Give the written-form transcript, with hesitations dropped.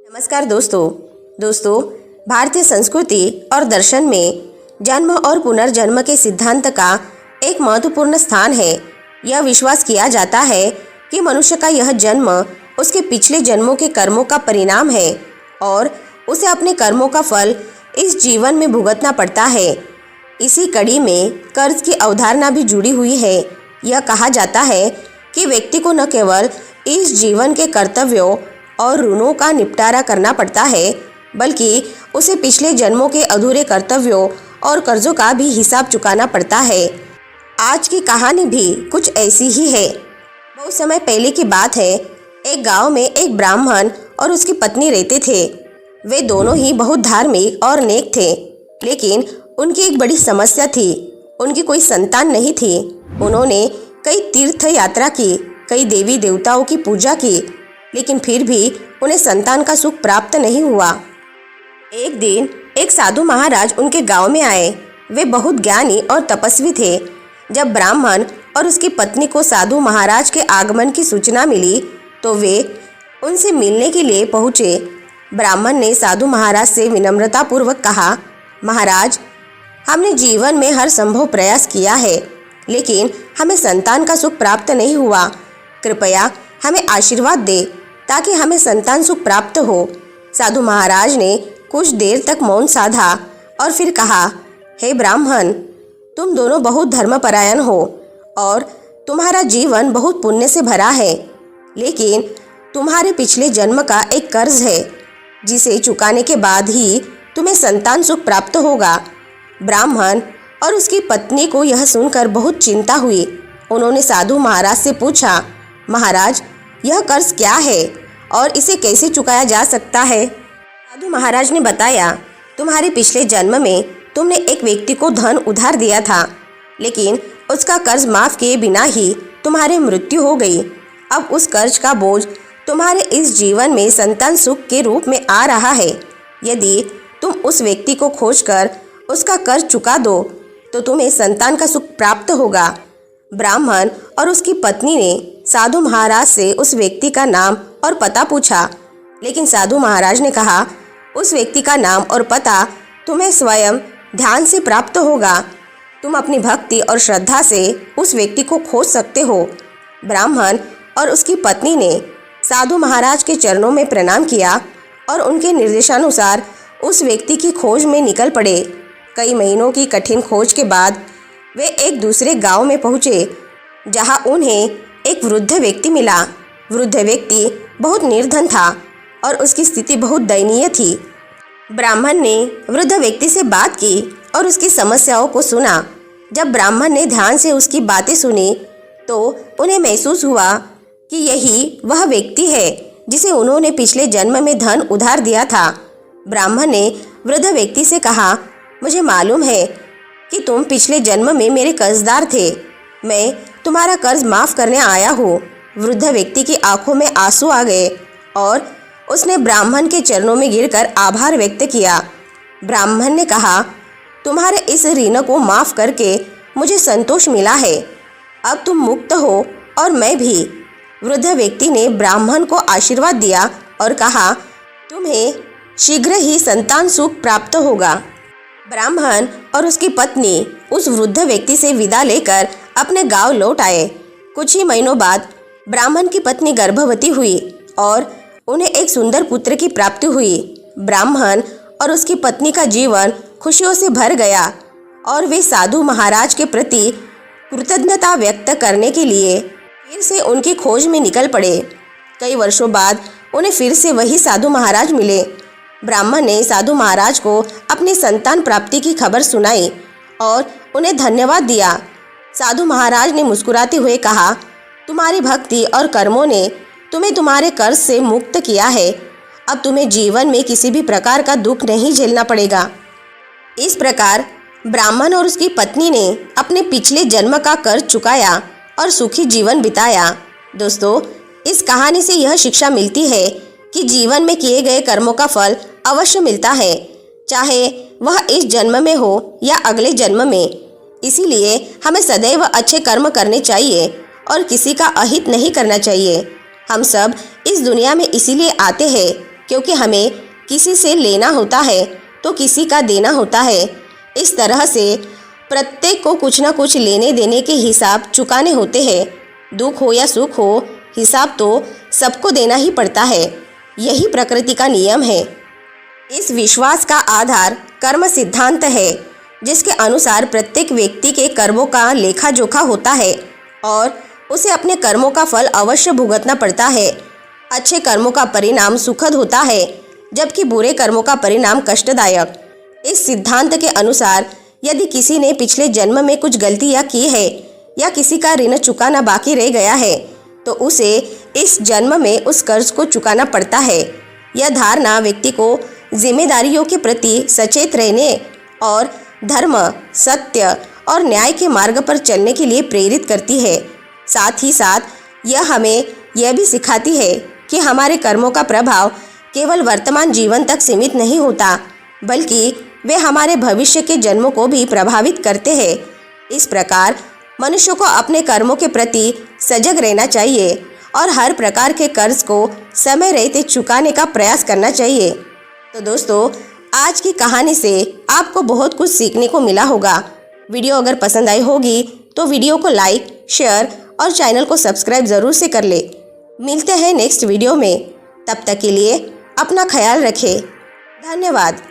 नमस्कार दोस्तों, भारतीय संस्कृति और दर्शन में जन्म और पुनर्जन्म के सिद्धांत का एक महत्वपूर्ण स्थान है। यह विश्वास किया जाता है कि मनुष्य का यह जन्म उसके पिछले जन्मों के कर्मों का परिणाम है और उसे अपने कर्मों का फल इस जीवन में भुगतना पड़ता है। इसी कड़ी में कर्ज की अवधारणा भी जुड़ी हुई है। यह कहा जाता है कि व्यक्ति को न केवल इस जीवन के कर्तव्यों और ऋणों का निपटारा करना पड़ता है, बल्कि उसे पिछले जन्मों के अधूरे कर्तव्यों और कर्जों का भी हिसाब चुकाना पड़ता है। आज की कहानी भी कुछ ऐसी ही है। बहुत समय पहले की बात है। एक गांव में एक ब्राह्मण और उसकी पत्नी रहते थे। वे दोनों ही बहुत धार्मिक और नेक थे, लेकिन उनकी एक बड़ी समस्या थी। उनकी कोई संतान नहीं थी। उन्होंने कई तीर्थ यात्रा की, कई देवी देवताओं की पूजा की, लेकिन फिर भी उन्हें संतान का सुख प्राप्त नहीं हुआ। एक दिन एक साधु महाराज उनके गांव में आए। वे बहुत ज्ञानी और तपस्वी थे। जब ब्राह्मण और उसकी पत्नी को साधु महाराज के आगमन की सूचना मिली तो वे उनसे मिलने के लिए पहुँचे। ब्राह्मण ने साधु महाराज से विनम्रतापूर्वक कहा, महाराज, हमने जीवन में हर संभव प्रयास किया है, लेकिन हमें संतान का सुख प्राप्त नहीं हुआ। कृपया हमें आशीर्वाद दे ताकि हमें संतान सुख प्राप्त हो। साधु महाराज ने कुछ देर तक मौन साधा और फिर कहा, हे ब्राह्मण, तुम दोनों बहुत धर्मपरायण हो और तुम्हारा जीवन बहुत पुण्य से भरा है, लेकिन तुम्हारे पिछले जन्म का एक कर्ज है जिसे चुकाने के बाद ही तुम्हें संतान सुख प्राप्त होगा। ब्राह्मण और उसकी पत्नी को यह सुनकर बहुत चिंता हुई। उन्होंने साधु महाराज से पूछा, महाराज, यह कर्ज क्या है और इसे कैसे चुकाया जा सकता है? साधु महाराज ने बताया, तुम्हारे पिछले जन्म में तुमने एक व्यक्ति को धन उधार दिया था, लेकिन उसका कर्ज माफ किए बिना ही तुम्हारी मृत्यु हो गई। अब उस कर्ज का बोझ तुम्हारे इस जीवन में संतान सुख के रूप में आ रहा है। यदि तुम उस व्यक्ति को खोजकर उसका कर्ज चुका दो तो तुम्हें संतान का सुख प्राप्त होगा। ब्राह्मण और उसकी पत्नी ने साधु महाराज से उस व्यक्ति का नाम और पता पूछा, लेकिन साधु महाराज ने कहा, उस व्यक्ति का नाम और पता तुम्हें स्वयं ध्यान से प्राप्त होगा। तुम अपनी भक्ति और श्रद्धा से उस व्यक्ति को खोज सकते हो। ब्राह्मण और उसकी पत्नी ने साधु महाराज के चरणों में प्रणाम किया और उनके निर्देशानुसार उस व्यक्ति की खोज में निकल पड़े। कई महीनों की कठिन खोज के बाद वे एक दूसरे गांव में पहुँचे, जहां उन्हें एक वृद्ध व्यक्ति मिला। वृद्ध व्यक्ति बहुत निर्धन था और उसकी स्थिति बहुत दयनीय थी। ब्राह्मण ने वृद्ध व्यक्ति से बात की और उसकी समस्याओं को सुना। जब ब्राह्मण ने ध्यान से उसकी बातें सुनी तो उन्हें महसूस हुआ कि यही वह व्यक्ति है जिसे उन्होंने पिछले जन्म में धन उधार दिया था। ब्राह्मण ने वृद्ध व्यक्ति से कहा, मुझे मालूम है कि तुम पिछले जन्म में मेरे कर्जदार थे। मैं तुम्हारा कर्ज माफ करने आया हूँ। वृद्ध व्यक्ति की आंखों में आंसू आ गए और उसने ब्राह्मण के चरणों में गिरकर आभार व्यक्त किया। ब्राह्मण ने कहा, तुम्हारे इस ऋण को माफ करके मुझे संतोष मिला है। अब तुम मुक्त हो और मैं भी। वृद्ध व्यक्ति ने ब्राह्मण को आशीर्वाद दिया और कहा, तुम्हें शीघ्र ही संतान सुख प्राप्त होगा। ब्राह्मण और उसकी पत्नी उस वृद्ध व्यक्ति से विदा लेकर अपने गांव लौट आए। कुछ ही महीनों बाद ब्राह्मण की पत्नी गर्भवती हुई और उन्हें एक सुंदर पुत्र की प्राप्ति हुई। ब्राह्मण और उसकी पत्नी का जीवन खुशियों से भर गया और वे साधु महाराज के प्रति कृतज्ञता व्यक्त करने के लिए फिर से उनकी खोज में निकल पड़े। कई वर्षों बाद उन्हें फिर से वही साधु महाराज मिले। ब्राह्मण ने साधु महाराज को अपनी संतान प्राप्ति की खबर सुनाई और उन्हें धन्यवाद दिया। साधु महाराज ने मुस्कुराते हुए कहा, तुम्हारी भक्ति और कर्मों ने तुम्हें तुम्हारे कर्ज से मुक्त किया है। अब तुम्हें जीवन में किसी भी प्रकार का दुख नहीं झेलना पड़ेगा। इस प्रकार ब्राह्मण और उसकी पत्नी ने अपने पिछले जन्म का कर्ज चुकाया और सुखी जीवन बिताया। दोस्तों, इस कहानी से यह शिक्षा मिलती है कि जीवन में किए गए कर्मों का फल अवश्य मिलता है, चाहे वह इस जन्म में हो या अगले जन्म में। इसीलिए हमें सदैव अच्छे कर्म करने चाहिए और किसी का अहित नहीं करना चाहिए। हम सब इस दुनिया में इसीलिए आते हैं क्योंकि हमें किसी से लेना होता है तो किसी का देना होता है। इस तरह से प्रत्येक को कुछ न कुछ लेने देने के हिसाब चुकाने होते हैं। दुख हो या सुख हो, हिसाब तो सबको देना ही पड़ता है। यही प्रकृति का नियम है। इस विश्वास का आधार कर्म सिद्धांत है, जिसके अनुसार प्रत्येक व्यक्ति के कर्मों का लेखा जोखा होता है और उसे अपने कर्मों का फल अवश्य भुगतना पड़ता है। अच्छे कर्मों का परिणाम सुखद होता है, जबकि बुरे कर्मों का परिणाम कष्टदायक। इस सिद्धांत के अनुसार यदि किसी ने पिछले जन्म में कुछ गलतियां की है या किसी का ऋण चुकाना बाकी रह गया है तो उसे इस जन्म में उस कर्ज को चुकाना पड़ता है। यह धारणा व्यक्ति को जिम्मेदारियों के प्रति सचेत रहने और धर्म, सत्य और न्याय के मार्ग पर चलने के लिए प्रेरित करती है। साथ ही साथ यह हमें यह भी सिखाती है कि हमारे कर्मों का प्रभाव केवल वर्तमान जीवन तक सीमित नहीं होता, बल्कि वे हमारे भविष्य के जन्मों को भी प्रभावित करते हैं। इस प्रकार मनुष्य को अपने कर्मों के प्रति सजग रहना चाहिए और हर प्रकार के कर्ज को समय रहते चुकाने का प्रयास करना चाहिए। तो दोस्तों, आज की कहानी से आपको बहुत कुछ सीखने को मिला होगा। वीडियो अगर पसंद आई होगी तो वीडियो को लाइक, शेयर और चैनल को सब्सक्राइब ज़रूर से कर ले। मिलते हैं नेक्स्ट वीडियो में। तब तक के लिए अपना ख्याल रखें। धन्यवाद।